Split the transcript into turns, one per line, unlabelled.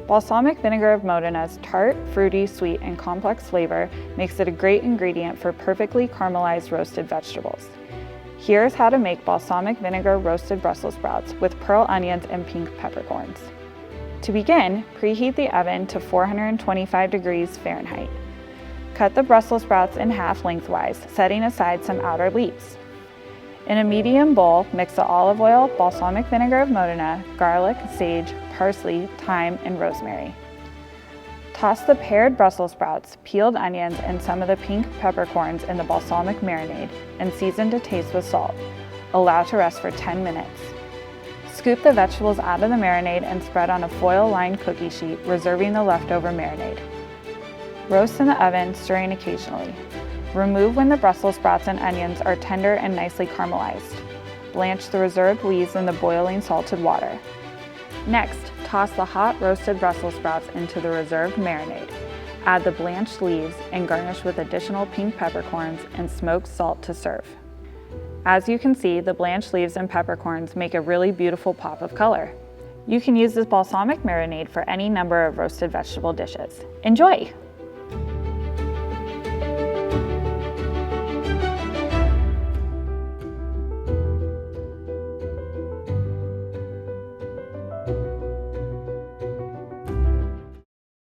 Balsamic Vinegar of Modena's tart, fruity, sweet, and complex flavor makes it a great ingredient for perfectly caramelized roasted vegetables. Here's how to make balsamic vinegar roasted Brussels sprouts with pearl onions and pink peppercorns. To begin, preheat the oven to 425 degrees Fahrenheit. Cut the Brussels sprouts in half lengthwise, setting aside some outer leaves. In a medium bowl, mix the olive oil, balsamic vinegar of Modena, garlic, sage, parsley, thyme, and rosemary. Toss the pared Brussels sprouts, peeled onions, and some of the pink peppercorns in the balsamic marinade and season to taste with salt. Allow to rest for 10 minutes. Scoop the vegetables out of the marinade and spread on a foil-lined cookie sheet, reserving the leftover marinade. Roast in the oven, stirring occasionally. Remove when the Brussels sprouts and onions are tender and nicely caramelized. Blanch the reserved leaves in the boiling salted water. Next, toss the hot roasted Brussels sprouts into the reserved marinade. Add the blanched leaves and garnish with additional pink peppercorns and smoked salt to serve. As you can see, the blanched leaves and peppercorns make a really beautiful pop of color. You can use this balsamic marinade for any number of roasted vegetable dishes. Enjoy!